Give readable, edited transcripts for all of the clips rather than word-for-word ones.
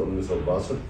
1962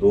2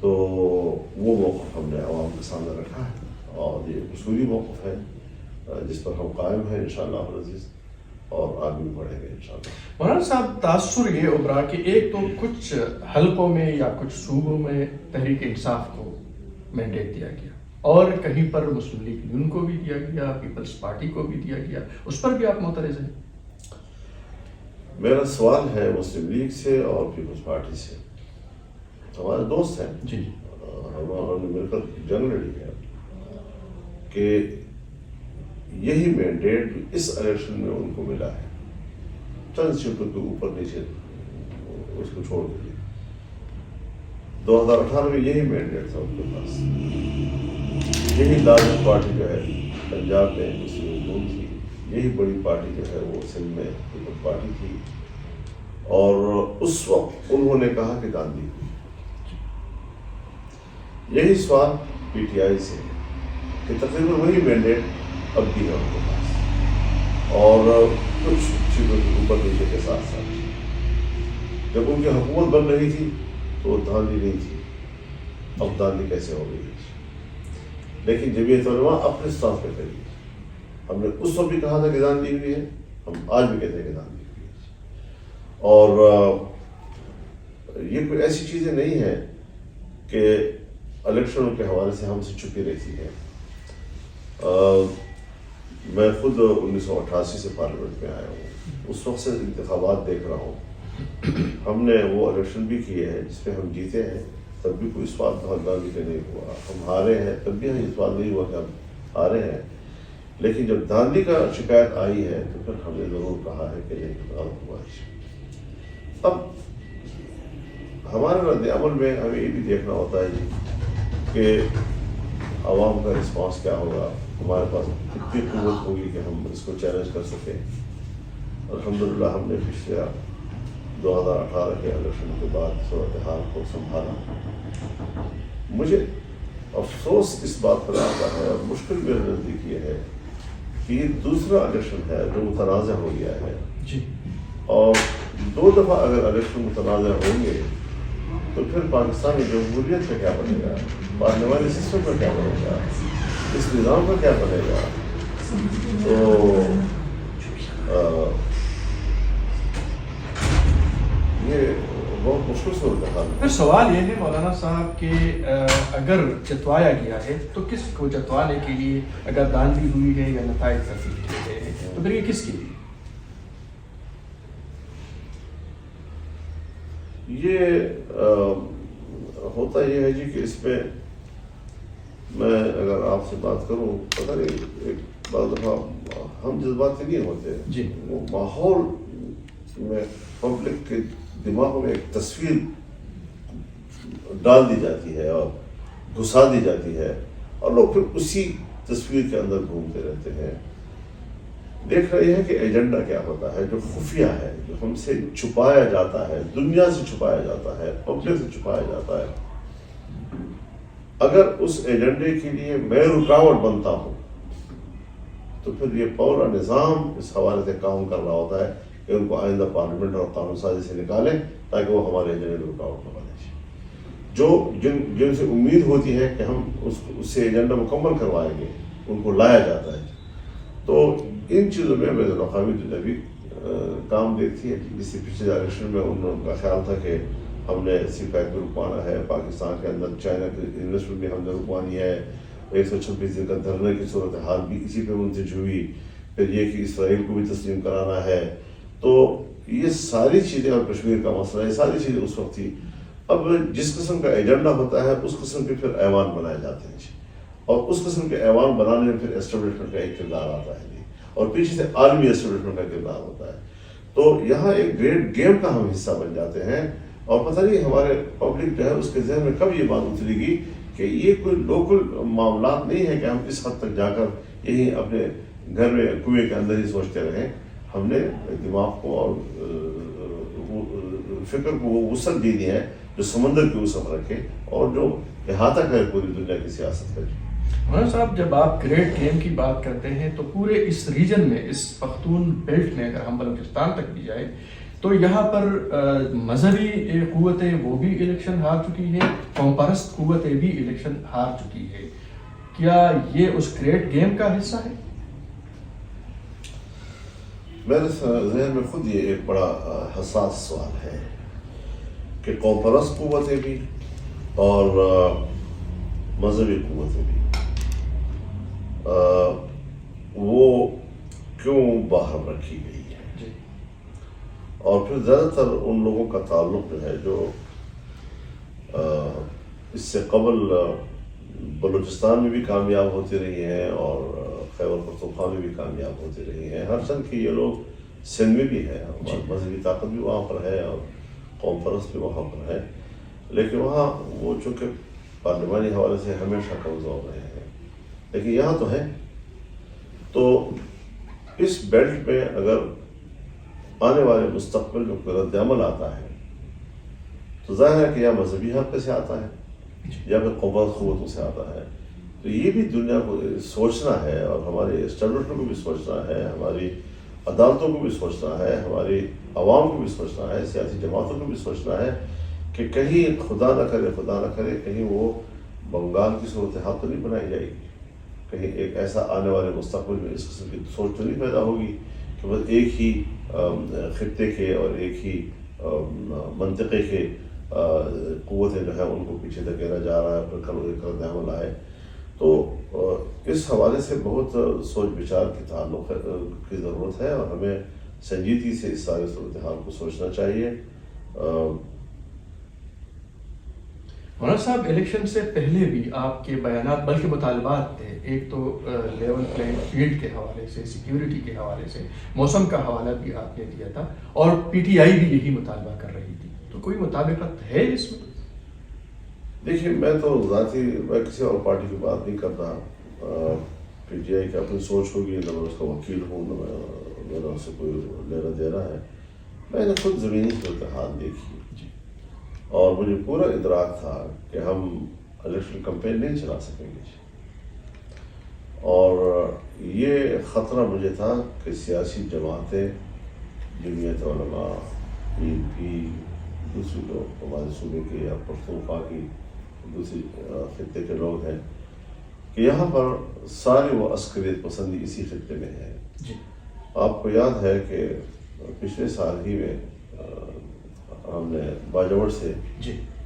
تو وہ موقف ہم نے عوام کے سامنے رکھا ہے اور یہ اصولی موقف ہے جس پر ہم قائم ہیں انشاءاللہ العزیز اور آگے بھی بڑھیں گے انشاءاللہ۔ مولانا صاحب تاثر یہ ابھرا کہ ایک تو کچھ حلقوں میں یا کچھ صوبوں میں تحریک انصاف کو مینڈیٹ دیا گیا اور کہیں پر مسلم لیگ نون کو بھی دیا گیا، پیپلز پارٹی کو بھی دیا گیا، اس پر بھی آپ معترض ہیں؟ میرا سوال ہے مسلم لیگ سے اور پیپلز پارٹی سے، ہمارے دوست ہیں جی، ہم نے مل کر جنگ لڑی ہے کہ یہی مینڈیٹ اس الیکشن میں ان کو ملا ہے، چند سیٹوں کے اوپر نیچے اس کو چھوڑ کے 2018 میں یہی مینڈیٹ تھا ان کے پاس، یہی لارجسٹ پارٹی جو ہے پنجاب میں مسلم لیگ نون تھی، یہی بڑی پارٹی جو ہے وہ سندھ میں پیپلز پارٹی تھی، اور اس وقت انہوں نے کہا کہ گاندھی ہوئی۔ یہی سوال پی ٹی آئی سے کہ تقریباً وہی مینڈیٹ اب بھی ہے ان کے پاس اور کچھ چیزوں کے اوپر نیچے کے ساتھ ساتھ، جب ان کی حکومت بن رہی تھی تو وہ دھاندلی نہیں تھی، اب دھاندلی کیسے ہو گئی ہے؟ لیکن جمعیت علماء اپنے اسٹاف پہ کری، ہم نے اس وقت بھی کہا تھا کہ دھاندلی ہوئی ہے، ہم آج بھی کہتے ہیں کہ دھاندلی ہوئی ہے، اور یہ کوئی ایسی چیزیں نہیں ہیں کہ الیکشنوں کے حوالے سے ہم سے چھپی رہتی ہے۔ میں خود 1988 سے پارلیمنٹ میں آیا ہوں، اس وقت سے انتخابات دیکھ رہا ہوں، ہم نے وہ الیکشن بھی کیے ہیں جس پہ ہم جیتے ہیں، تب بھی کوئی سوال بہت دھاندلی کا نہیں ہوا، ہم ہارے ہیں تب بھی ہمیں سوال نہیں ہوا کہ ہم ہارے ہیں، لیکن جب دھاندلی کا شکایت آئی ہے تو پھر ہم نے ضرور کہا ہے کہ نہیں غلط ہوا ہے۔ اب ہمارے رد عمل میں ہمیں یہ بھی دیکھنا ہوتا ہے جی کہ عوام کا رسپانس کیا ہوگا، ہمارے پاس کتنی قوت ہوگی کہ ہم اس کو چیلنج کر سکیں۔ الحمدللہ ہم نے پچھلے 2018 کے الیکشن کے بعد صورتحال کو سنبھالا۔ مجھے افسوس اس بات پر آتا ہے اور مشکل میرے نزدیک یہ ہے کہ یہ دوسرا الیکشن ہے جو متنازع ہو گیا ہے جی، اور 2 دفعہ اگر الیکشن متنازع ہوں گے تو پھر پاکستانی جمہوریت کا کیا بنے گا، پارلیمانی سسٹم کا کیا بنے گا، اس نظام کا کیا بنے گا؟ تو یہ بہت مشکل صورتحال ہے۔ پھر سوال یہ ہے مولانا صاحب کہ اگر جتوایا گیا ہے تو کس کو جتوانے کے لیے؟ اگر دھاندلی ہوئی ہے یا نتائج تبدیل کیے گئے ہیں تو پھر یہ کس کے لیے؟ یہ ہوتا یہ ہے جی کہ اس میں میں اگر آپ سے بات کروں، پتہ نہیں ایک بعض دفعہ ہم جذباتی نہیں ہوتے جی، وہ ماحول میں پبلک کے دماغوں میں ایک تصویر ڈال دی جاتی ہے اور گھسا دی جاتی ہے اور لوگ پھر اسی تصویر کے اندر گھومتے رہتے ہیں۔ دیکھ رہے ہیں کہ ایجنڈا کیا ہوتا ہے جو خفیہ ہے، جو ہم سے چھپایا جاتا ہے، دنیا سے چھپایا جاتا ہے، پبلک سے چھپایا جاتا ہے۔ اگر اس ایجنڈے کے لیے میں رکاوٹ بنتا ہوں تو پھر یہ پورا نظام اس حوالے سے کام کر رہا ہوتا ہے کہ ان کو آئندہ پارلیمنٹ اور قانون سازی سے نکالیں تاکہ وہ ہمارے ایجنڈے میں رکاوٹ نہ بنے، جو جن سے امید ہوتی ہے کہ ہم اس سے ایجنڈا مکمل کروائیں گے ان کو لایا جاتا ہے۔ تو ان چیزوں میں بین الاقوامی دنیا بھی کام دیکھتی ہے، جس سے پچھلے الیکشن میں ان کا خیال تھا کہ ہم نے سپیک بھی رکوانا ہے، پاکستان کے اندر چائنا کی انویسٹمنٹ بھی ہم نے رکوانی ہے، 126 دن کا دھرنے کی صورتحال بھی اسی پہ منتج ہوئی، پھر یہ کہ اسرائیل کو بھی تسلیم کرانا ہے۔ تو یہ ساری چیزیں اور کشمیر کا مسئلہ، یہ ساری چیزیں اس وقت تھی۔ اب جس قسم کا ایجنڈا ہوتا ہے اس قسم کے پھر ایوان بنائے جاتے ہیں جی، اور اس قسم کے ایوان بنانے میں پھر اسٹیبلشمنٹ کا ایک کردار آتا ہے جی، اور پیچھے سے عالمی اسٹیبلشمنٹ کا کردار ہوتا ہے۔ تو یہاں ایک گریٹ گیم کا ہم حصہ بن جاتے ہیں، اور پتہ نہیں ہمارے پبلک جو ہے اس کے ذہن میں کب یہ بات اترے گی کہ یہ کوئی لوکل معاملات نہیں ہے کہ ہم اس حد تک جا کر یہی اپنے گھر میں کنویں کے اندر ہی سوچتے رہیں۔ ہم نے دماغ کو اور فکر کو وہ وسعت دینی ہے جو سمندر کی وسعت رکھے اور جو احاطہ کرے پوری دنیا کی سیاست کا۔ مولانا صاحب، جب آپ گریٹ گیم کی بات کرتے ہیں تو پورے اس ریجن میں، اس پختون بیلٹ میں اگر ہم بلوچستان تک بھی جائیں تو یہاں پر مذہبی قوتیں وہ بھی الیکشن ہار چکی ہیں، قوم پرست قوتیں بھی الیکشن ہار چکی ہے، کیا یہ اس گریٹ گیم کا حصہ ہے؟ میرے ذہن میں خود یہ ایک بڑا حساس سوال ہے کہ قوم پرست قوتیں بھی اور مذہبی قوتیں بھی وہ کیوں باہر رکھی گئی ہے، جی، اور پھر زیادہ تر ان لوگوں کا تعلق جو ہے جو اس سے قبل بلوچستان میں بھی کامیاب ہوتی رہی ہیں اور خیبر پختونخوا میں بھی کامیاب ہوتی رہی ہیں، ہر چند کہ یہ لوگ سندھ میں بھی ہے، مذہبی طاقت بھی وہاں پر ہے اور قوم پرست بھی وہاں پر ہے، لیکن وہاں وہ چونکہ پارلیمانی حوالے سے ہمیشہ کمزور رہے ہیں، لیکن یہاں تو ہے۔ تو اس بیلٹ میں اگر آنے والے مستقبل میں کوئی رد عمل آتا ہے تو ظاہر ہے کہ یا مذہبی حلقے سے آتا ہے یا پھر قوم پرست قوتوں سے آتا ہے، تو یہ بھی دنیا کو سوچنا ہے اور ہمارے اسٹیبلشمنٹ کو بھی سوچنا ہے، ہماری عدالتوں کو بھی سوچنا ہے، ہماری عوام کو بھی سوچنا ہے، سیاسی جماعتوں کو بھی سوچنا ہے کہ کہیں خدا نہ کرے کہیں وہ بنگال کی صورتحال تو نہیں بنائی جائے گی، کہیں ایک ایسا آنے والے مستقبل میں اس قسم کی سوچ تو نہیں پیدا ہوگی کہ بس ایک ہی خطے کے اور ایک ہی منطقے کے قوتیں جو ہے ان کو پیچھے دھکیلا جا رہا ہے، پھر کل رد عمل آئے۔ تو اس حوالے سے بہت سوچ بچار کی تعلق کی ضرورت ہے اور ہمیں سنجیدگی سے اس سارے صورتحال کو سوچنا چاہیے۔ مولانا صاحب، الیکشن سے پہلے بھی آپ کے بیانات بلکہ مطالبات تھے، ایک تو لیول پلینگ فیلڈ کے حوالے سے، سیکیورٹی کے حوالے سے، موسم کا حوالہ بھی آپ نے دیا تھا اور پی ٹی آئی بھی یہی مطالبہ کر رہی تھی، تو کوئی مطابقت ہے اس میں؟ دیکھیے، میں کسی اور پارٹی کی بات نہیں کرتا، پی ٹی آئی کی اپنی سوچ ہوگی، نہ میں اس کا وکیل ہوں، نہ میرا اس سے کوئی لینا دینا ہے۔ میں نے خود زمینی صورتحال دیکھی اور مجھے پورا ادراک تھا کہ ہم الیکشن کمپین نہیں چلا سکیں گے، اور یہ خطرہ مجھے تھا کہ سیاسی جماعتیں، جمعیت علماء، پی پی، دوسری لوگ ہمارے صوبے کے یا پختونخوا کی دوسری خطے کے لوگ ہیں کہ یہاں پر سارے وہ عسکریت پسندی اسی خطے میں ہے۔ آپ کو یاد ہے کہ پچھلے سال ہی میں ہم نے باجوڑ سے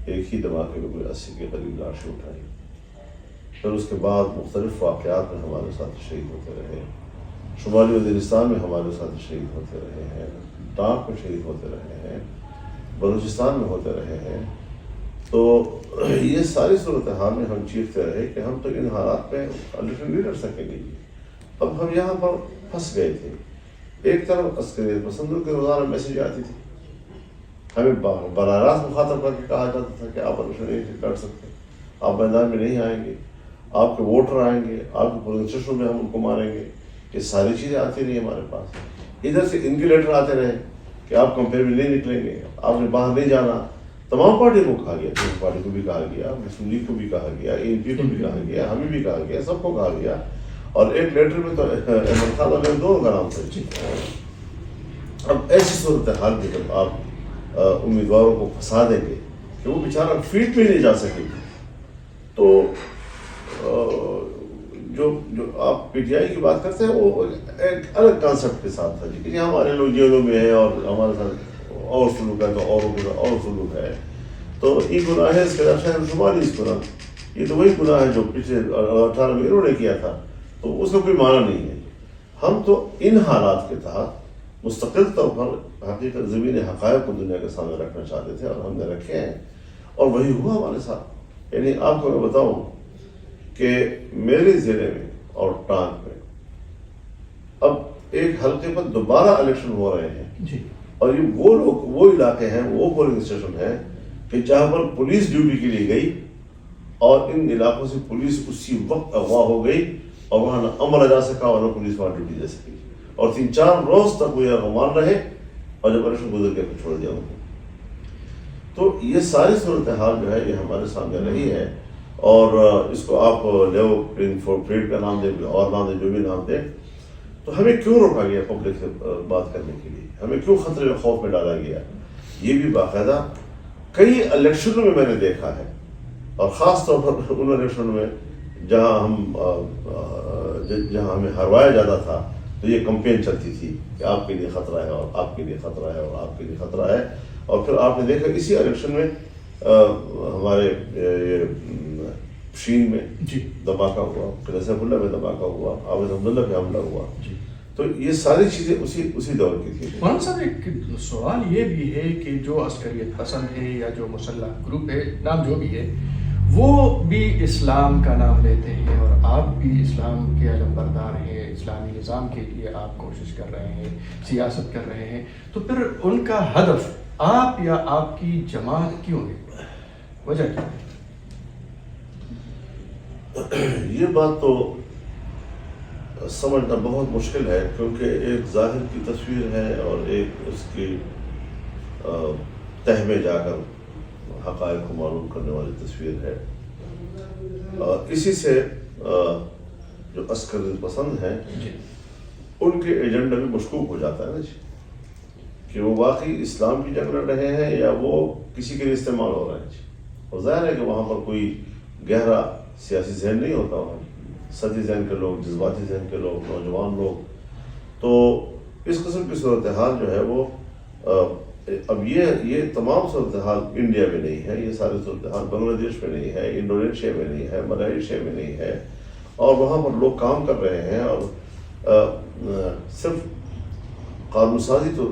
ایک ہی دھماکے میں کوئی 80 کے قریب لاشیں اٹھائی، پھر اس کے بعد مختلف واقعات میں ہمارے ساتھ شہید ہوتے رہے، شمالی وزیرستان میں ہمارے ساتھ شہید ہوتے رہے ہیں، ٹانک میں شہید ہوتے رہے ہیں، بلوچستان میں ہوتے رہے ہیں۔ تو یہ ساری صورتحال میں ہم چیختے رہے کہ ہم تو ان حالات پہ الیکشن نہیں لڑ سکیں گے۔ اب ہم یہاں پر پھنس گئے تھے، ایک طرف عسکریت پسندوں کے روزانہ میسیج آتی تھی، ہمیں براہ راست مخاطب کر کے کہا جاتا تھا کہ آپ الیکشن نہیں کر سکتے، آپ میدان میں نہیں آئیں گے، آپ کے ووٹر آئیں گے، آپ کے پولنگ اسٹیشنوں میں ہم ان کو ماریں گے۔ یہ ساری چیزیں آتی رہی ہمارے پاس، ادھر سے ان کے لیٹر آتے رہے کہ آپ کمپین میں نہیں نکلیں گے، آپ نے باہر نہیں جانا۔ تمام پارٹیوں کو کہا گیا، پیپلز پارٹی کو بھی کہا گیا، مسلم لیگ کو بھی کہا گیا، اے این پی کو بھی کہا گیا، ہمیں بھی کہا گیا، سب کو کہا گیا، اور ایک لیٹر میں تو احمد خان علیہ دونوں کا نام تھا۔ اب ایسی صورتحال میں جب آپ امیدواروں کو پھنسا دیں گے کہ وہ بیچارہ فیلڈ پہ نہیں جا سکیں گے، تو جو آپ پی ٹی آئی کی بات کرتے ہیں وہ ایک الگ کانسیپٹ کے ساتھ تھا کہ ہمارے لوگ جیلوں میں ہیں اور ہمارے ساتھ اور سلوک ہے تو اوروں کے اور سلوک ہے، تو یہ گناہ ہے، اس کے شہر شمالی اس گناہ، یہ تو وہی گناہ ہے جو پچھلے 18 میں انہوں نے کیا تھا، تو اس کا کوئی معنی نہیں ہے۔ ہم تو ان حالات کے تحت مستقل طور پر حقیقت زمین حقائق کو دنیا کے سامنے رکھنا چاہتے تھے، اور ہم نے رکھے ہیں، اور وہی ہوا ہمارے ساتھ۔ یعنی آپ کو میں بتاؤں کہ میرے ضلع میں اور ٹانک میں اب ایک حلقے پر دوبارہ الیکشن ہو رہے ہیں، اور یہ وہ لوگ، وہ علاقے ہیں، وہ پولنگ اسٹیشن ہیں کہ جہاں پر پولیس ڈیوٹی کے لیے گئی، اور ان علاقوں سے پولیس اسی وقت اغوا ہو گئی، اور وہاں نہ عمل جا سکا اور نہ پولیس وہاں ڈیوٹی دے سکی، اور 3-4 روز تک وہ غمان رہے، اور جب الیکشن گزر کے چھوڑ دیا ان کو۔ تو یہ ساری صورتحال جو ہے یہ ہمارے سامنے رہی ہے، اور اس کو آپ لیو پلینگ فیلڈ کا نام دیں، اور نام دیں، جو بھی نام دیں، تو ہمیں کیوں روکا گیا پبلک سے بات کرنے کے لیے؟ ہمیں کیوں خطرے میں خوف میں ڈالا گیا؟ یہ بھی باقاعدہ کئی الیکشنوں میں میں نے دیکھا ہے، اور خاص طور پر ان الیکشنوں میں جہاں ہمیں ہروایا جاتا تھا تو یہ کمپین چلتی تھی کہ آپ کے لیے خطرہ ہے اور آپ کے لیے خطرہ ہے اور آپ کے لیے خطرہ ہے. اور پھر آپ نے دیکھا اسی الیکشن میں ہمارے شین میں دھماکہ ہوا، پھر سیف اللہ میں دھماکہ ہوا، عابد عبداللہ پہ حملہ ہوا. تو یہ ساری چیزیں اسی دور کی تھی. مولانا صاحب ایک سوال یہ بھی ہے کہ جو عسکریت پسند ہے یا جو مسلح گروپ ہے، نام جو بھی ہے، وہ بھی اسلام کا نام لیتے ہیں اور آپ بھی اسلام کے علم بردار ہیں، اسلامی نظام کے لیے آپ کوشش کر رہے ہیں، سیاست کر رہے ہیں، تو پھر ان کا ہدف آپ یا آپ کی جماعت کیوں ہے؟ وجہ کیا ہے؟ یہ بات تو سمجھنا بہت مشکل ہے، کیونکہ ایک ظاہر کی تصویر ہے اور ایک اس کی تہ میں جا کر حقائق کو معلوم کرنے والی تصویر ہے. اسی سے جو عسکریت پسند ہیں ان کے ایجنڈا بھی مشکوک ہو جاتا ہے نا جی، کہ وہ واقعی اسلام کی جنگ لڑ رہے ہیں یا وہ کسی کے لیے استعمال ہو رہے ہیں جی. اور ظاہر ہے کہ وہاں پر کوئی گہرا سیاسی ذہن نہیں ہوتا، وہاں سطحی ذہن کے لوگ، جذباتی ذہن کے لوگ، نوجوان لوگ. تو اس قسم کی صورتحال جو ہے وہ اب یہ تمام صورتحال انڈیا میں نہیں ہے، یہ ساری صورتحال بنگلہ دیش میں نہیں ہے، انڈونیشیا میں نہیں ہے، ملائیشیا میں نہیں ہے، اور وہاں پر لوگ کام کر رہے ہیں. اور صرف قانون سازی تو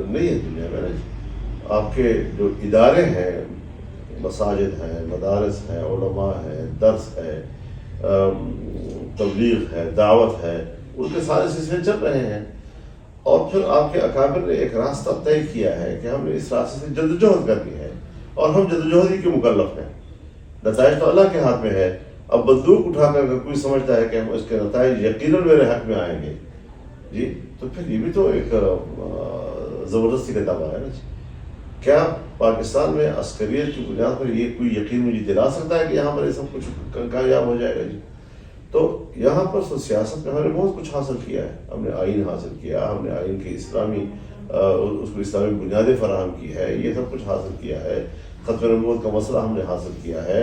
نہیں ہے دنیا میں. آپ کے جو ادارے ہیں، مساجد ہیں، مدارس ہیں، علماء ہیں، درس ہے، تبلیغ ہے، دعوت ہے، ان کے سارے سلسلے چل رہے ہیں. اور پھر آپ کے اکابر نے ایک راستہ طے کیا ہے کہ ہم نے اس راستے سے جدوجہد کرنی ہے اور ہم جدوجہد ہی کے مکلف ہیں. نتائج تو اللہ کے ہاتھ میں ہے. اب بندوق اٹھا کر اگر کوئی سمجھتا ہے کہ ہم اس کے نتائج یقیناً میرے حق میں آئیں گے جی، تو پھر یہ بھی تو ایک زبردستی کا دعویٰ ہے نا جی. کیا پاکستان میں عسکریت کی بنیاد پر یہ کوئی یقین مجھے دلا سکتا ہے کہ یہاں پر یہ سب کچھ کامیاب ہو جائے گا جی؟ تو یہاں پر سیاست میں ہم نے بہت کچھ حاصل کیا ہے. ہم نے آئین حاصل کیا، ہم نے آئین کی اس کو اسلامی بنیادیں فراہم کی ہے، یہ سب کچھ حاصل کیا ہے. ختم نبوت کا مسئلہ ہم نے حاصل کیا ہے،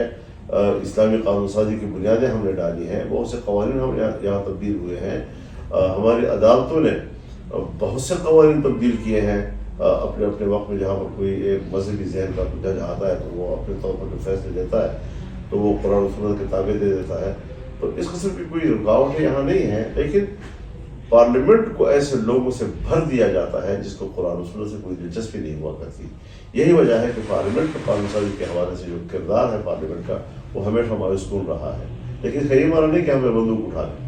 اسلامی قانون سازی کی بنیادیں ہم نے ڈالی ہیں، بہت سے قوانین ہم یہاں تبدیل ہوئے ہیں. ہماری عدالتوں نے بہت سے قوانین تبدیل کیے ہیں اپنے اپنے وقت میں. جہاں پر کوئی ایک مذہبی ذہن کا جج آتا ہے تو وہ اپنے طور پر جو فیصلے دیتا ہے تو وہ قرآن و سنت کے تابع دے دیتا ہے. تو اس قسم کی کوئی رکاوٹیں یہاں نہیں ہیں، لیکن پارلیمنٹ کو ایسے لوگوں سے بھر دیا جاتا ہے جس کو قرآن و سنت سے کوئی دلچسپی نہیں ہوا کرتی. یہی وجہ ہے کہ پارلیمنٹ کا قانون سازی کے حوالے سے جو کردار ہے پارلیمنٹ کا، وہ ہمیشہ مایوس کن رہا ہے. لیکن خیر مانا نہیں کہ ہمیں بندوق اٹھا لیں.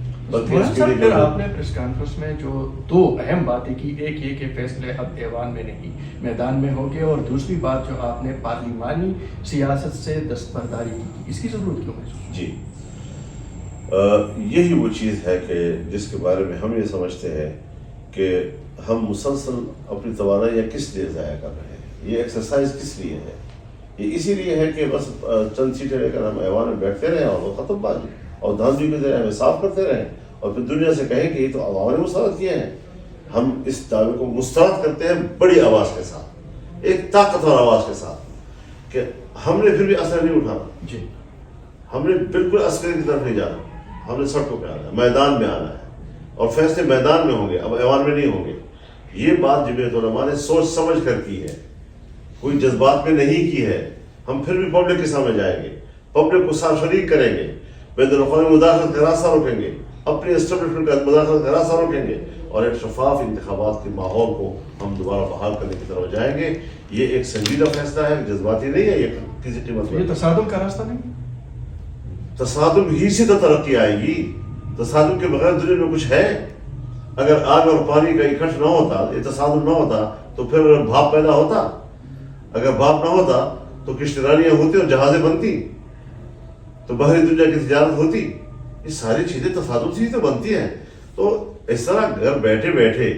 پھر آپ نے پریس کانفرنس میں جو دو اہم باتیں کی، ایک یہ کہ فیصلے اب ایوان میں نہیں میدان میں ہوں گے، اور دوسری بات جو آپ نے پارلیمانی سیاست سے دستبرداری کی، اس کی ضرورت کیوں محسوس؟ جی، یہی وہ چیز ہے کہ جس کے بارے میں ہم یہ سمجھتے ہیں کہ ہم مسلسل اپنی توانائیاں کس لیے ضائع کر رہے ہیں. یہ ایکسرسائز کس لیے ہے؟ یہ اسی لیے ہے کہ بس چند سیٹیں لے کر ہم ایوان میں بیٹھتے رہیں اور وہ ختم بازی اور دھاندلی کے ذریعے ہمیں صاف کرتے رہیں اور پھر دنیا سے کہیں کہ یہ تو عوام نے مسترد کیے ہیں. ہم اس دعوے کو مسترد کرتے ہیں بڑی آواز کے ساتھ، ایک طاقتور آواز کے ساتھ، کہ ہم نے پھر بھی اثر نہیں اٹھانا جی. ہم نے بالکل عسکری کی طرف نہیں جانا، ہم نے سڑکوں پہ آنا ہے، میدان میں آنا ہے، اور فیصلے میدان میں ہوں گے، اب ایوان میں نہیں ہوں گے. یہ بات جمعیت علماء نے سوچ سمجھ کر کی ہے، کوئی جذبات میں نہیں کی ہے. ہم پھر بھی پبلک کے سامنے جائیں گے، پبلک کو ساتھ شریک کریں گے، بین الاقوامی مداخلت کا راستہ روکیں گے، اپنی اسٹیبلشمنٹ کا مداخلت کا راستہ روکیں گے، اور ایک شفاف انتخابات کے ماحول کو ہم دوبارہ بحال کرنے کی طرف جائیں گے. یہ ایک سنجیدہ فیصلہ ہے، جذباتی نہیں ہے. یہ کسی قیمت یہ تصادم کا راستہ نہیں، تصادم ہی سے تو ترقی آئے گی. تصادم کے بغیر دنیا میں کچھ ہے؟ اگر آگ اور پانی کا اکٹھ نہ ہوتا، یہ تصادم نہ ہوتا تو پھر بھاپ پیدا ہوتا. اگر بھاپ نہ ہوتا تو کشتی رانیاں ہوتی اور جہازیں بنتی، تو بحری دنیا کی تجارت ہوتی. یہ ساری چیزیں تصادم سے ہی تو بنتی ہیں. تو اس طرح گھر بیٹھے بیٹھے،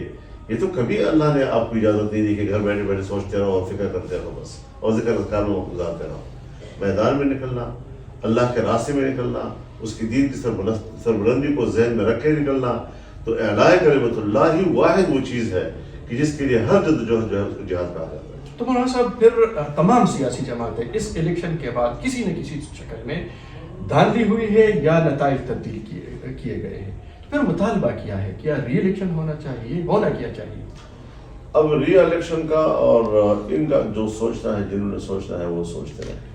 یہ تو کبھی اللہ نے آپ کو اجازت نہیں دی کہ گھر بیٹھے بیٹھے سوچتے رہو اور فکر کرتے رہو بس، اور ذکر اذکار میں گزارتے رہو. میدان میں نکلنا، اللہ کے راستے میں نکلنا، اس کی دین کی سربلندی کو ذہن میں رکھے نکلنا. تو اعلاء کلمت اللہ ہی واحد وہ چیز ہے کہ جس کے لیے ہر جدوجہد جو ہے اس کو جہاد کہا جاتا ہے۔ تو مولانا صاحب پھر تمام سیاسی جماعتیں اس الیکشن کے بعد کسی نہ کسی شکل میں دھاندلی ہوئی ہے یا نتائج تبدیل کیے گئے ہیں، تو پھر مطالبہ کیا ہے؟ کیا ری الیکشن ہونا چاہیے؟ ہونا کیا چاہیے؟ اب ری الیکشن کا اور ان کا جو سوچنا ہے، جنہوں نے سوچنا ہے وہ سوچتے رہیں۔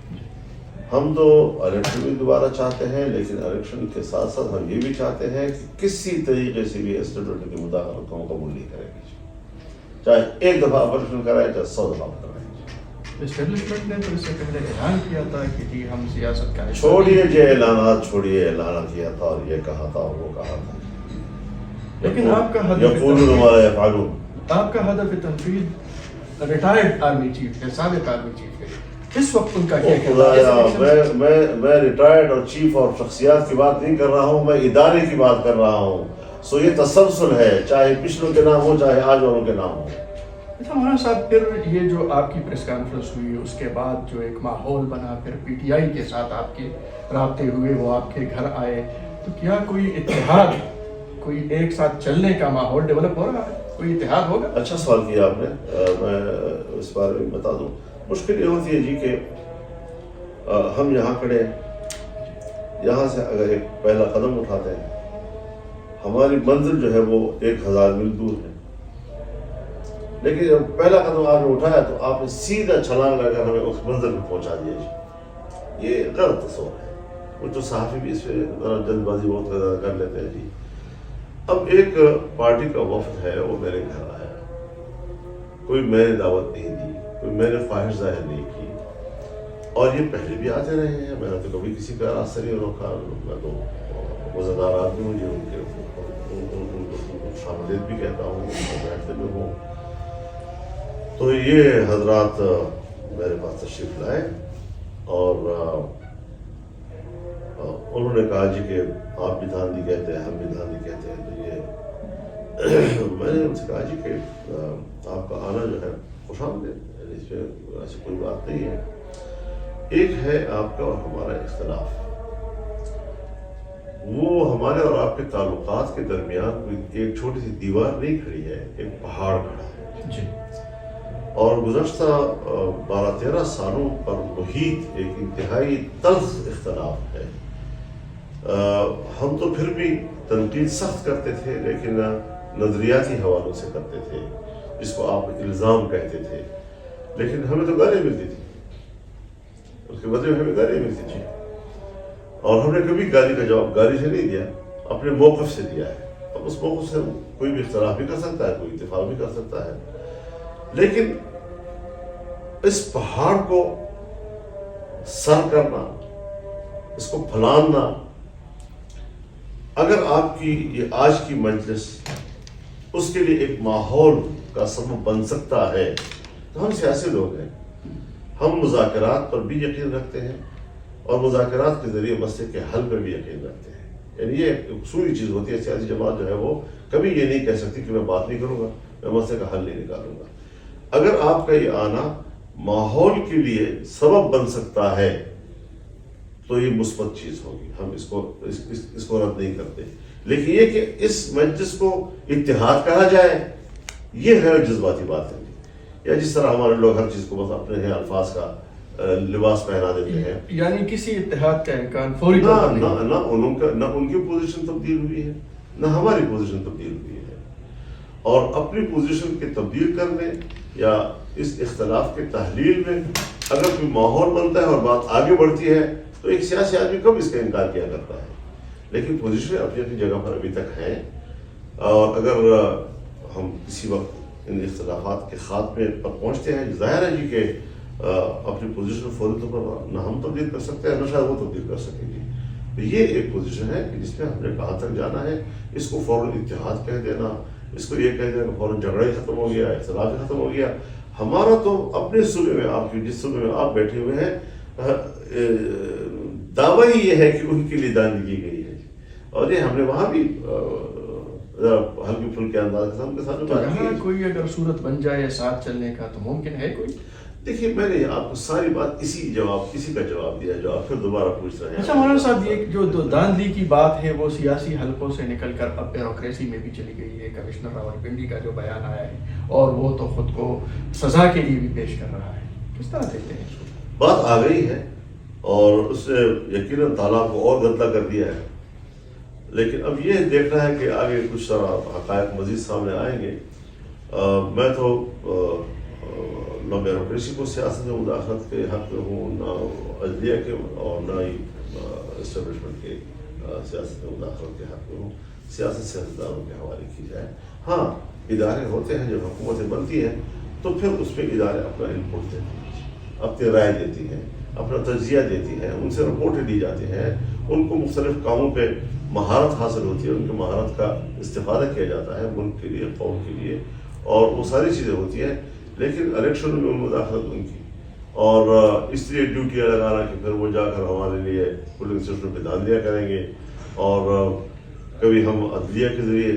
ہم تو الیکشن بھی دوبارہ چاہتے ہیں، لیکن الیکشن کے ساتھ ساتھ ہم یہ بھی چاہتے ہیں کہ کسی طریقے سے بھی اسٹیبلٹی کی مداخلت کو قبول نہیں کرے گی، چاہے ایک دفعہ الیکشن کرائے چاہے 100 دفعہ کرائے۔ اسٹیبلشمنٹ نے تو اس سے پہلے اعلان کیا تھا کہ جی ہم سیاست کا چھوڑیے جو اعلانات، چھوڑیے اعلان کیا تھا اور یہ کہا تھا اور وہ کہا تھا، لیکن آپ کا یقولون ما لا یفعلون۔ آپ کا ہدف تنفیذ ریٹائرڈ آرمی چیف ہے، سابق آرمی چیف ہے، اس وقت ان کا کیا کہنا؟ میں ریٹائرڈ اور چیف اور شخصیات کی بات نہیں کر رہا ہوں، میں ادارے کی بات کر رہا ہوں۔ سو یہ تسلسل ہے، چاہے پچھلوں کے نام ہو چاہے آج والوں کے نام ہو۔ اچھا مولانا صاحب، پھر یہ جو آپ کی پریس کانفرنس ہوئی اس کے بعد جو ایک ماحول بنا، پھر پی ٹی آئی کے ساتھ آپ کے رابطے ہوئے، وہ آپ کے گھر آئے، تو کیا کوئی اتحاد، کوئی ایک ساتھ چلنے کا ماحول ڈیولپ ہو رہا ہے؟ کوئی اتحاد ہوگا؟ اچھا سوال کیا آپ نے، میں اس بارے میں بتا دوں۔ مشکل یہ ہوتی ہے جی کہ ہم یہاں کھڑے ہیں، یہاں سے اگر ایک پہلا قدم اٹھاتے ہیں، ہماری منزل جو ہے وہ 1000 میل دور ہے، لیکن جب پہلا قدم آپ نے اٹھایا تو آپ نے سیدھا چھلانگ لگا کر ہمیں اس منزل میں پہنچا دیا جی۔ یہ غلط تصور ہے، وہ جو صحافی بھی اس پہ جلد بازی بہت زیادہ کر لیتے ہیں جی۔ اب ایک پارٹی کا وفد ہے، وہ میرے گھر آیا، کوئی میں نے دعوت نہیں دی، کوئی میں نے خواہش ظاہر نہیں کی، اور یہ پہلے بھی آتے رہے ہیں، میں نے تو کبھی کسی کا راستہ نہیں روکا، میں تو وزادار آدمی ہوں، ان کے شاملیت بھی کہتا ہوں، بیٹھتے بھی ہوں۔ تو یہ حضرات میرے پاس تشریف لائے اور انہوں نے کہا جی کہ آپ بھی دھاندلی کہتے ہیں، ہم بھی دھاندلی کہتے ہیں، تو یہ میں نے ان سے کہا جی کہ آپ کا آنا جو ہے خوش آمدید، اس میں ایسی کوئی بات نہیں ہے۔ ایک ہے آپ کا اور ہمارا اختلاف، وہ ہمارے اور آپ کے تعلقات کے درمیان کوئی ایک چھوٹی سی دیوار نہیں کھڑی ہے، ایک پہاڑ کھڑا ہے جی۔ اور گزشتہ 12-13 سالوں پر محیط ایک انتہائی تلخ اختلاف ہے۔ ہم تو پھر بھی تنقید سخت کرتے تھے، لیکن نظریاتی حوالوں سے کرتے تھے، جس کو آپ الزام کہتے تھے، لیکن ہمیں تو گالیاں ملتی تھی، اس کے بدلے میں ہمیں گالیاں ملتی تھی، اور ہم نے کبھی گالی کا جواب گالی سے نہیں دیا، اپنے موقف سے دیا ہے۔ اب اس موقف سے کوئی بھی اختلاف بھی کر سکتا ہے، کوئی اتفاق بھی کر سکتا ہے، لیکن اس پہاڑ کو سر کرنا، اس کو پھلاننا، اگر آپ کی یہ آج کی مجلس اس کے لیے ایک ماحول کا سبب بن سکتا ہے تو ہم سیاسی لوگ ہیں، ہم مذاکرات پر بھی یقین رکھتے ہیں اور مذاکرات کے ذریعے مسئلے کے حل پر بھی یقین رکھتے ہیں۔ یعنی یہ ایک اصولی چیز ہوتی ہے، سیاسی جماعت جو ہے وہ کبھی یہ نہیں کہہ سکتی کہ میں بات نہیں کروں گا، میں مسئلے کا حل نہیں نکالوں گا۔ اگر آپ کا یہ آنا ماحول کے لیے سبب بن سکتا ہے تو یہ مثبت چیز ہوگی، ہم اس کو رد نہیں کرتے، لیکن یہ کہ اس مجلس کو اتحاد کہا جائے، یہ ہے جذباتی بات ہے، یا جس طرح ہمارے لوگ ہر چیز کو بس اپنے ہیں الفاظ کا لباس پہنا دیتے ہیں، یعنی کسی اتحاد کا امکان فوری طور پر نہیں، نہ ان کی پوزیشن تبدیل ہوئی ہے، نہ ہماری پوزیشن تبدیل ہوئی ہے، اور اپنی پوزیشن کے تبدیل کرنے یا اس اختلاف کے تحلیل میں اگر کوئی ماحول بنتا ہے اور بات آگے بڑھتی ہے تو ایک سیاسی آدمی کب اس کا انکار کیا کرتا ہے، لیکن پوزیشن اپنی اپنی جگہ پر ابھی تک ہیں، اور اگر ہم کسی وقت ان اختلافات کے خاتمے پر پہنچتے ہیں، ظاہر ہے جی کہ اپنی پوزیشن فوری طور پر نہ ہم تبدیل کر سکتے ہیں، نہ شاید وہ تبدیل کر سکیں گے، تو یہ ایک پوزیشن ہے کہ جس میں ہم نے کہاں تک جانا ہے، اس کو فوراً اتحاد کہہ دینا، اس کو یہ کہہ دینا کہ فوراً جھگڑا ہی ختم ہو گیا، اختلاف ہی ختم ہو گیا۔ ہمارا تو اپنے صوبے میں، آپ کی جس صوبے میں آپ بیٹھے ہوئے ہیں، دعویٰ ہی یہ ہے کہ ان کے لیے داندلی کی گئی ہے، اور یہ ہم نے وہاں بھی ہلکی پھلکے انداز کے ساتھ کوئی اگر صورت بن جائے ساتھ چلنے کا تو ممکن ہے کوئی؟ دیکھیے میں نے آپ کو ساری بات اسی کا جواب دیا جو آپ پھر دوبارہ پوچھ رہے ہیں. اچھا مولانا صاحب، یہ جو داندلی کی بات ہے وہ سیاسی حلقوں سے نکل کر اب بیوروکریسی میں بھی چلی گئی ہے. کمشنر راولپنڈی کا جو بیان آیا ہے اور وہ تو خود کو سزا کے لیے بھی پیش کر رہا ہے، کس طرح دیکھتے ہیں اس کو؟ بات آ گئی ہے اور اس نے یقیناً تالاب کو اور گندا کر دیا ہے، لیکن اب یہ دیکھنا ہے کہ آگے کچھ طرح حقائق مزید سامنے آئیں گے. میں تو نہ بیوروکریسی کو سیاست میں مداخلت کے حق میں ہوں، نہ عدلیہ کے اور نہ ہی اسٹیبلشمنٹ کے سیاست میں مداخلت کے حق میں ہوں. سیاست سیاستدانوں کے حوالے کی جائے. ہاں ادارے ہوتے ہیں، جب حکومتیں بنتی ہیں تو پھر اس پہ ادارے اپنا انپٹ دیتے ہیں، اپنی رائے دیتی ہیں، اپنا تجزیہ دیتی ہیں، ان سے رپورٹیں دی جاتی ہیں، ان کو مختلف کاموں پہ مہارت حاصل ہوتی ہے، ان کی مہارت کا استفادہ کیا جاتا ہے ملک کے لیے، قوم کے لیے، اور وہ ساری چیزیں ہوتی ہیں. لیکن الیکشن میں مداخلت ان کی، اور اس لیے ڈیوٹیاں لگانا کہ پھر وہ جا کر ہمارے لیے پولنگ اسٹیشن پہ دھاندلیاں کریں گے، اور کبھی ہم عدلیہ کے ذریعے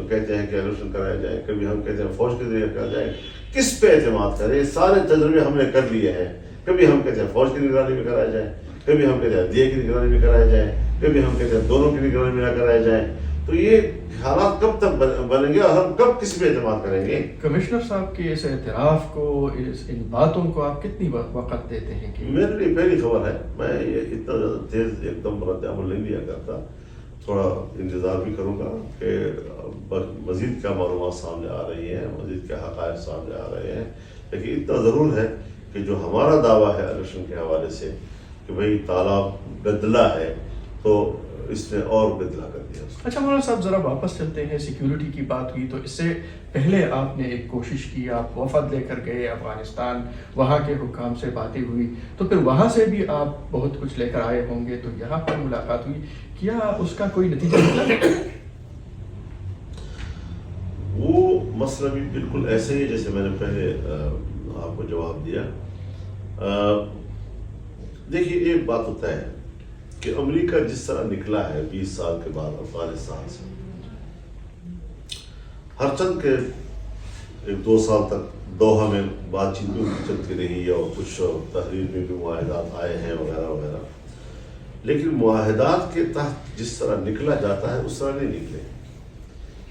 کہتے ہیں کہ الیکشن کرایا جائے، کبھی ہم کہتے ہیں فوج کے ذریعے کرایا جائے. کس پہ اعتماد کریں؟ سارے تجربے ہم نے کر لیے ہیں. کبھی ہم کہتے ہیں فوج کی نگرانی میں کرایا جائے، کبھی ہم کہتے ہیں عدلیہ کی نگرانی میں کرایا جائے، کبھی ہم کہتے ہیں دونوں کی نگرانی میں نہ کرایا جائے. تو یہ حالات کب تک بنیں گے اور ہم کب کس پہ اعتماد کریں گے؟ کمشنر صاحب کے اس اعتراف کو، ان باتوں کو آپ کتنی وقت دیتے ہیں؟ کہ میرے لیے پہلی خبر ہے، میں یہ اتنا زیادہ تیز ایک دم رد عمل نہیں لیا کرتا. تھوڑا انتظار بھی کروں گا کہ مزید کیا معلومات سامنے آ رہی ہیں، مزید کیا حقائق سامنے آ رہے ہیں. لیکن اتنا ضرور ہے کہ جو ہمارا دعویٰ ہے الیکشن کے حوالے سے کہ بھئی تالاب گدلا ہے، تو اس نے اور گدلا کر دیا. اچھا مولانا صاحب، ذرا واپس چلتے ہیں. سیکیورٹی کی بات ہوئی تو اس سے پہلے آپ نے ایک کوشش کی، آپ وفد لے کر گئے افغانستان، وہاں کے حکام سے باتیں ہوئی، تو پھر وہاں سے بھی آپ بہت کچھ لے کر آئے ہوں گے، تو یہاں پر ملاقات ہوئی، کیا اس کا کوئی نتیجہ نکلا؟ وہ مسئلہ بھی بالکل ایسے ہی جیسے میں نے پہلے آپ کو جواب دیا. دیکھیے ایک بات ہوتا ہے کہ امریکہ جس طرح نکلا ہے 20 سال کے بعد افغانستان سے، ہر چند کے 1-2 سال تک دوحہ میں بات چیت بھی چلتی رہی اور کچھ تحریر میں بھی معاہدات آئے ہیں وغیرہ وغیرہ، لیکن معاہدات کے تحت جس طرح نکلا جاتا ہے اس طرح نہیں نکلے.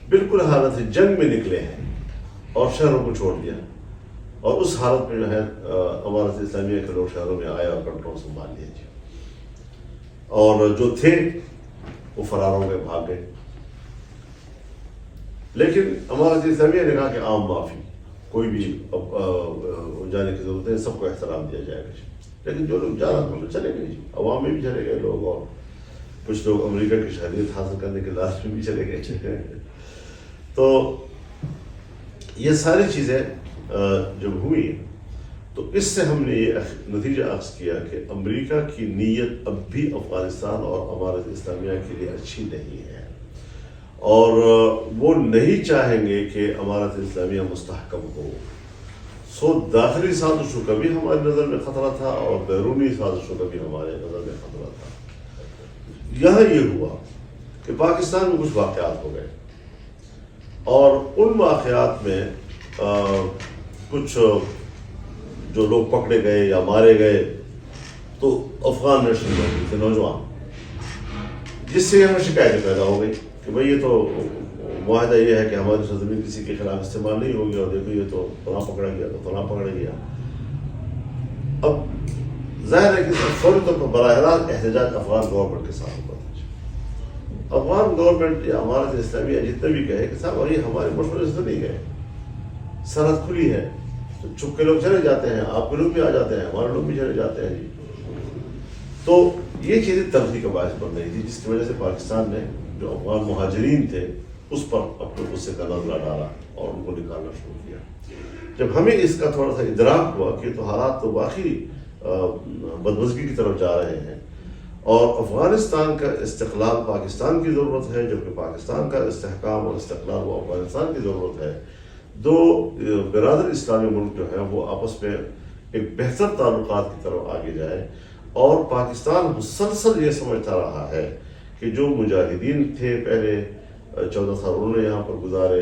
بالکل حالت جنگ میں نکلے ہیں اور شہروں کو چھوڑ دیا، اور اس حالت میں جو ہے امارت اسلامیہ کے لوگ شہروں میں آئے اور کنٹرول سنبھال لیا جی، اور جو تھے وہ فرار ہو گئے، بھاگ گئے. لیکن امارت اسلامیہ نے کہا کہ عام معافی، کوئی بھی جانے کی ضرورت ہے، سب کو احترام دیا جائے گا. لیکن جو لوگ جا رہے تھے چلے گئے جی، عوام میں بھی چلے گئے لوگ، اور کچھ لوگ امریکہ کی شہریت حاصل کرنے کے لالچ میں بھی چلے گئے. تو یہ ساری چیزیں جب ہوئی تو اس سے ہم نے یہ نتیجہ اخذ کیا کہ امریکہ کی نیت اب بھی افغانستان اور امارت اسلامیہ کے لیے اچھی نہیں ہے، اور وہ نہیں چاہیں گے کہ امارت اسلامیہ مستحکم ہو. سو داخلی سازشوں کا بھی ہماری نظر میں خطرہ تھا اور بیرونی سازشوں کا بھی ہمارے نظر میں خطرہ تھا. یہاں یہ ہوا کہ پاکستان میں کچھ واقعات ہو گئے، اور ان واقعات میں کچھ جو لوگ پکڑے گئے یا مارے گئے تو افغان نیشنل لوگ تھے، نوجوان، جس سے ہمیں شکایتیں پیدا ہو گئی کہ بھئی یہ تو معاہدہ یہ ہے کہ ہماری سرزمین کسی کے خلاف استعمال نہیں ہوگی، اور دیکھو یہ تو فلاں پکڑا گیا تو فلاں پکڑا گیا. اب ظاہر ہے کہ فوری طور پر براہ راست احتجاج افغان گورنمنٹ کے ساتھ ہوتا تھا. افغان گورنمنٹ یا امارت اسلامیہ جتنے بھی کہے کہ صاحب یہ ہمارے مشورے سے نہیں گئے، سرحد کھلی ہے تو چھپ کے لوگ چلے جاتے ہیں، آپ کے لوگ بھی آ جاتے ہیں، ہمارے لوگ بھی چلے جاتے ہیں جی. تو یہ چیزیں تلخی کا باعث بن رہی تھی، جس کی وجہ سے پاکستان نے جو افغان مہاجرین تھے اس پر اپنے غصے کا نزلہ ڈالا اور ان کو نکالنا شروع کیا. جب ہمیں اس کا تھوڑا سا ادراک ہوا کہ تو حالات تو واقعی بدمزگی کی طرف جا رہے ہیں، اور افغانستان کا استقلال پاکستان کی ضرورت ہے، جبکہ پاکستان کا استحکام اور استقلال وہ افغانستان کی ضرورت ہے. دو برادر اسلامی ملک جو ہیں وہ آپس میں ایک بہتر تعلقات کی طرف آگے جائے، اور پاکستان مسلسل یہ سمجھتا رہا ہے کہ جو مجاہدین تھے پہلے 14 سال انہوں نے یہاں پر گزارے،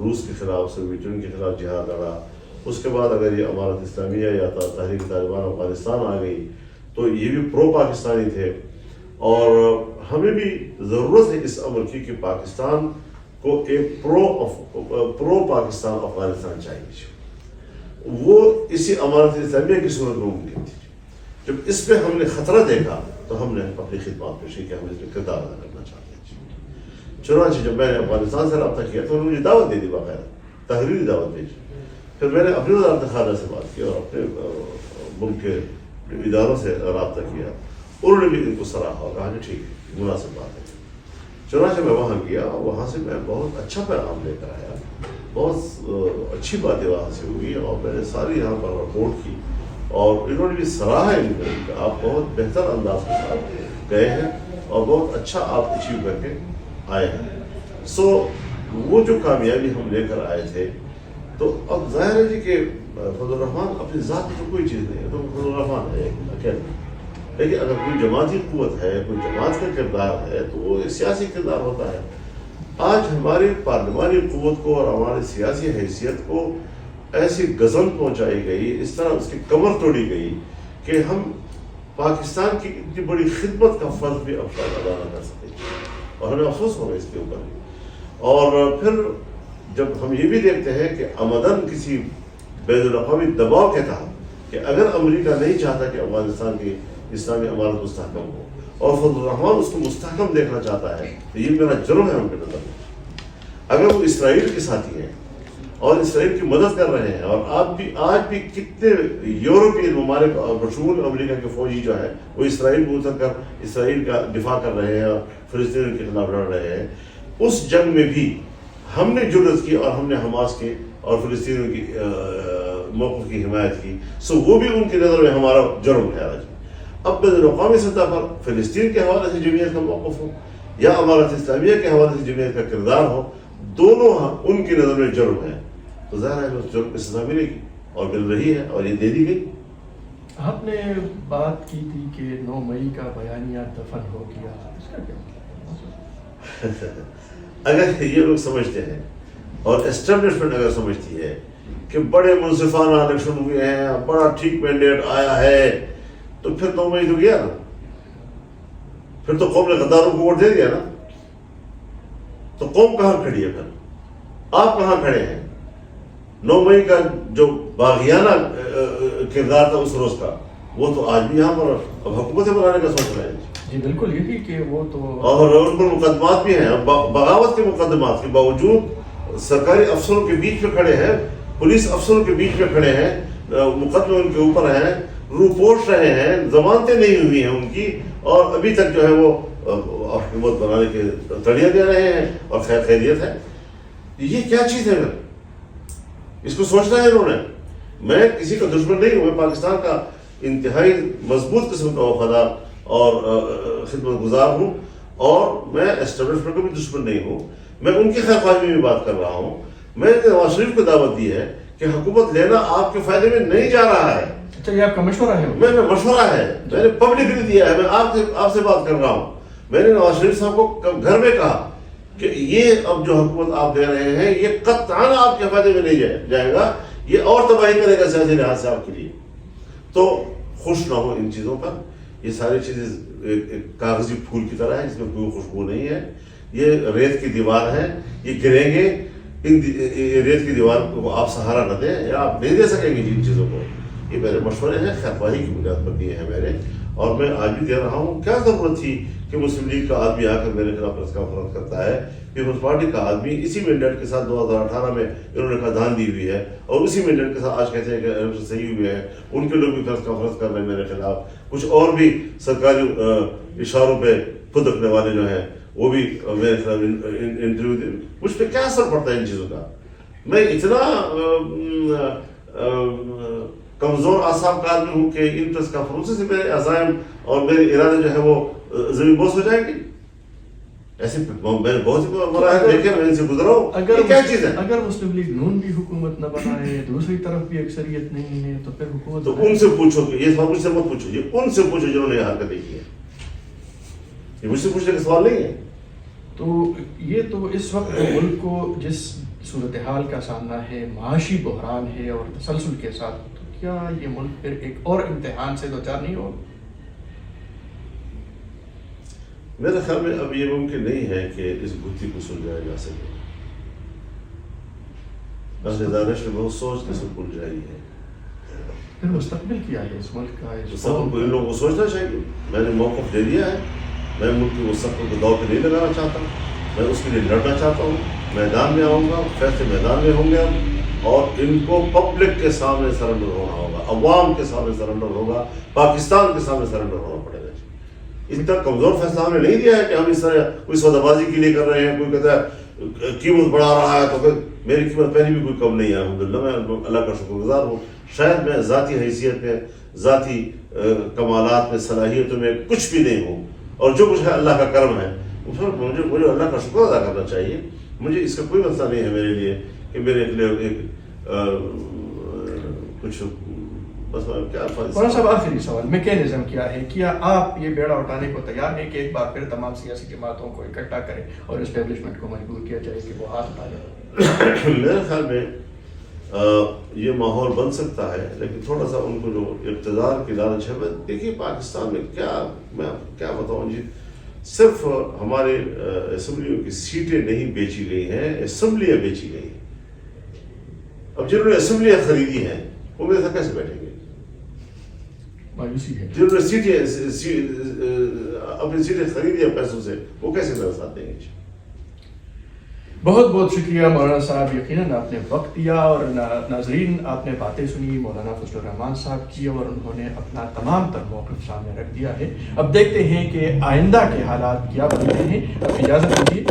روس کے خلاف، سوویت یونین کے خلاف جہاد لڑا، اس کے بعد اگر یہ امارت اسلامیہ یا تحریک طالبان افغانستان آ گئی تو یہ بھی پرو پاکستانی تھے، اور ہمیں بھی ضرورت ہے اس امر کی کہ پاکستان کو ایک پرو پاکستان افغانستان چاہیے، وہ اسی امارت اسلامیہ کی صورت میں ممکن تھی۔ جب اس پہ ہم نے خطرہ دیکھا تو ہم نے اپنی خدمات پیش کی کہ ہم اس میں کردار ادا کرنا چاہتے ہیں۔ چنانچہ جب میں نے افغانستان سے رابطہ کیا تو انہوں نے مجھے دعوت دے دی، باقاعدہ تحریری دعوت بھیجی۔ پھر میں نے اپنی وزارت خارجہ سے بات کی اور اپنے ملک کے اداروں سے رابطہ کیا، انہوں نے بھی ان کو سراہا اور کہا کہ ٹھیک ہے، مناسب بات ہے۔ چنانچہ میں وہاں گیا، وہاں سے میں بہت اچھا پیغام لے کر آیا، بہت اچھی باتیں وہاں سے ہوئی، اور میں نے ساری یہاں پر رپورٹ کی، اور انہوں نے بھی سراہا ان کو کہ آپ بہت بہتر انداز کے ساتھ گئے ہیں اور بہت اچھا آپ اچیو کر کے آئے ہیں۔ سو وہ جو کامیابی ہم لے کر آئے تھے، تو اب ظاہر ہے جی کہ فضل الرحمان اپنی ذات میں تو کوئی چیز نہیں ہے، تو فضل الرحمان ہے اکیلا، لیکن اگر کوئی جماعتی قوت ہے، کوئی جماعت کا کردار ہے تو وہ ایک سیاسی کردار ہوتا ہے۔ آج ہماری پارلیمانی قوت کو اور ہماری سیاسی حیثیت کو ایسی غزل پہنچائی گئی، اس طرح اس کی کمر توڑی گئی کہ ہم پاکستان کی اتنی بڑی خدمت کا فرض بھی اب شاید ادا نہ کر سکے، اور ہمیں افسوس ہوگا اس کے اوپر۔ اور پھر جب ہم یہ بھی دیکھتے ہیں کہ آمدن کسی بین الاقوامی دباؤ کے تحت کہ اگر امریکہ نہیں چاہتا کہ افغانستان کی اسلامی امارت مستحکم ہو اور فضل الرحمان اس کو مستحکم دیکھنا چاہتا ہے، تو یہ میرا جرم ہے ان کے نظر میں۔ اگر وہ اسرائیل کے ساتھی ہیں اور اسرائیل کی مدد کر رہے ہیں، اور آج بھی کتنے یورپین ممالک بشمول امریکہ کے فوجی جو ہے وہ اسرائیل میں اتر کر اسرائیل کا دفاع کر رہے ہیں اور فلسطینیوں کے خلاف لڑ رہے ہیں، اس جنگ میں بھی ہم نے جرأت کی اور ہم نے حماس کے اور فلسطینیوں کی موقف کی حمایت کی، سو وہ بھی ان کی نظر میں ہمارا جرم ہے۔ آج اب بین الاقوامی سطح پر فلسطین کے حوالے سے جمعیت کا موقف ہو یا امارت اسلامیہ کے حوالے سے جمعیت کا کردار ہو، دونوں ان کی نظر میں جرم ہے، تو ظاہر ہے اس جرم کی سزا ملے گی اور مل رہی ہے اور یہ دے دی گئی۔ آپ نے بات کی تھی کہ 9 مئی کا بیانیہ دفن ہو گیا، اس کا کیا مطلب؟ اگر یہ لوگ سمجھتے ہیں اور اسٹیبلشمنٹ اگر سمجھتی ہے کہ بڑے منصفانہ الیکشن ہوئے ہیں، بڑا ٹھیک مینڈیٹ آیا ہے، تو پھر 9 مئی تو گیا نا، پھر تو قوم نے غداروں کو ووٹ دے دیا نا، تو قوم کہاں کھڑی ہے؟ پھر آپ کہاں کھڑے ہیں؟ 9 مئی کا جو باغیانہ کردار تھا اس روز کا، وہ تو آج بھی یہاں پر اب حکومتیں بنانے کا سوچ رہے ہیں۔ جی بالکل، یہی کہ وہ تو، اور ان پر مقدمات بھی ہیں، بغاوت کے مقدمات کے باوجود سرکاری افسروں کے بیچ میں کھڑے ہیں، پولیس افسروں کے بیچ میں کھڑے ہیں، مقدمے ان کے اوپر ہیں، روح پوش رہے ہیں، ضمانتیں نہیں ہوئی ہیں ان کی، اور ابھی تک جو ہے وہ حکومت بنانے کے تڑیاں دے رہے ہیں اور خیر خیریت ہے۔ یہ کیا چیز ہے؟ اس کو سوچنا ہے انہوں نے۔ میں کسی کا دشمن نہیں ہوں، میں پاکستان کا انتہائی مضبوط قسم کا وفادار اور خدمت گزار ہوں، اور میں اسٹیبلشمنٹ کا بھی دشمن نہیں ہوں، میں ان کی خیر خواہی میں بھی بات کر رہا ہوں۔ میں نے نواز شریف کو دعوت دی ہے کہ حکومت لینا آپ کے فائدے میں نہیں جا رہا ہے۔ اچھا، یہ آپ کا مشورہ ہے؟ میں مشورہ ہے، میں نے پبلکلی دیا ہے، میں آپ سے بات کر رہا ہوں۔ میں نے نواز شریف صاحب کو گھر میں کہا کہ یہ اب جو حکومت آپ دے رہے ہیں یہ قطعاً آپ کے فائدے میں نہیں جائے گا، یہ اور تباہی کرے گا سیاسی لحاظ سے آپ کے لیے۔ تو خوش نہ ہو ان چیزوں پر، یہ ساری چیزیں ایک کاغذی پھول کی طرح ہے، اس میں کوئی خوشبو نہیں ہے، یہ ریت کی دیوار ہے، یہ گریں گے، ریت کی دیوار کو آپ سہارا نہ دیں، یا آپ نہیں دے سکیں گے ان چیزوں کو۔ یہ میرے مشورے ہیں، خیر خواہی کی بنیاد پر دیے ہیں میرے، اور میں آج بھی دے رہا ہوں۔ کیا ضرورت تھی کہ مسلم لیگ کا آدمی آ کر میرے خلاف پریس کانفرنس کرتا ہے؟ پیپلز پارٹی کا آدمی اسی مینڈیٹ کے ساتھ 2018 میں انہوں نے دھان دی ہوئی ہے، اور اسی مینڈیٹ کے ساتھ آج کہتے ہیں کہ الیکشن صحیح ہوئے ہیں، ان کے لوگ بھی پریس کانفرنس کر رہے ہیں میرے خلاف، کچھ اور بھی سرکاری اشاروں پہ پھدکنے والے جو ہیں وہ بھی میرے خلاف انٹرویو دے۔ مجھ پہ کیا اثر پڑتا ہے ان چیزوں کا؟ میں اتنا کمزور اعصاب کا آدمی ہوں کہ ان پریس کانفرنس سے میرے عزائم اور میرے ارادے جو ہے وہ زمین بوس ہو جائیں گے؟ ایسے میں نے بہت سی مراحل دیکھے، میں ان سے گزرا ہوں۔ یہ کیا چیز ہے؟ اگر مسلم لیگ نون بھی حکومت نہ بنائے، دوسری طرف بھی اکثریت نہیں ہے، تو پھر حکومت تو ان سے پوچھو کہ یہ سوال مجھ سے مت پوچھو، یہ ان سے پوچھو جنہوں نے یہ حرکتیں کی ہیں، یہ مجھ سے پوچھنے کا سوال نہیں ہے۔ تو یہ تو اس وقت ملک کو جس صورتحال کا سامنا ہے، معاشی بحران ہے اور تسلسل کے ساتھ، تو کیا یہ ملک پھر ایک اور امتحان سے دوچار نہیں ہو؟ میرے خیال میں اب یہ ممکن نہیں ہے کہ اس گتھی کو سلجھایا جا سکے. دانش نے بہت سوچ کے سکون جائی ہے. پھر مستقبل کیا ہے اس ملک کا؟ مستقبل کو ان لوگوں کو سوچنا چاہیے. میں نے موقف دے دیا ہے. میں ملک کے مستقبل کو دور پہ نہیں لگانا چاہتا. میں اس کے لیے لڑنا چاہتا ہوں. میدان میں آؤں گا، فیصلے میدان میں ہوں گے اور ان کو پبلک کے سامنے سرنڈر ہونا ہوگا، عوام کے سامنے سرنڈر ہوگا، پاکستان کے سامنے سرنڈر ہونا پڑے گا. اتنا کمزور فیصلہ ہم نے نہیں دیا ہے کہ ہم اس طرح کوئی سودا بازی کے لیے کر رہے ہیں. کوئی کہتا ہے قیمت بڑھا رہا ہے تو پھر میری قیمت پہلے بھی کوئی کم نہیں ہے. الحمدللہ میں اللہ کا شکر گزار ہوں. شاید میں ذاتی حیثیت میں، ذاتی کمالات میں، صلاحیتوں میں کچھ بھی نہیں ہوں، اور جو کچھ ہے اللہ کا کرم ہے. مجھے اللہ کا شکر ادا کرنا چاہیے. مجھے اس کا کوئی مسئلہ نہیں ہے میرے لیے کہ میرے لیے کچھ مولانا صاحب آخری سوال میکینزم کیا ہے؟ کیا آپ یہ بیڑا اٹھانے کو تیار ہیں کہ ایک بار پھر تمام سیاسی جماعتوں کو اکٹھا کریں اور اسٹیبلشمنٹ کو مجبور کیا جائے کہ وہ ہاتھ اٹھا لیں؟ میرے خیال میں یہ ماحول بن سکتا ہے، لیکن تھوڑا سا ان کو جو اقتدار کی لالچ ہے. دیکھیے پاکستان میں میں کیا بتاؤں جی، صرف ہمارے اسمبلیوں کی سیٹیں نہیں بیچی گئی ہیں، اسمبلیاں بیچی گئی ہیں. اب جنہوں نے اسمبلیاں خریدی ہیں وہ میرے ساتھ کیسے بیٹھیں گے؟ جنہوں نے اپنی سیٹیں خریدی ہیں پیسوں سے، وہ کیسے میرے ساتھ دیں گے؟ بہت بہت شکریہ مولانا صاحب. یقیناً آپ نے وقت دیا اور ناظرین آپ نے باتیں سنی مولانا فضل الرحمان صاحب کی، اور انہوں نے اپنا تمام تر موقف سامنے رکھ دیا ہے. اب دیکھتے ہیں کہ آئندہ کے حالات کیا بنتے ہیں. اب اجازت دیجیے.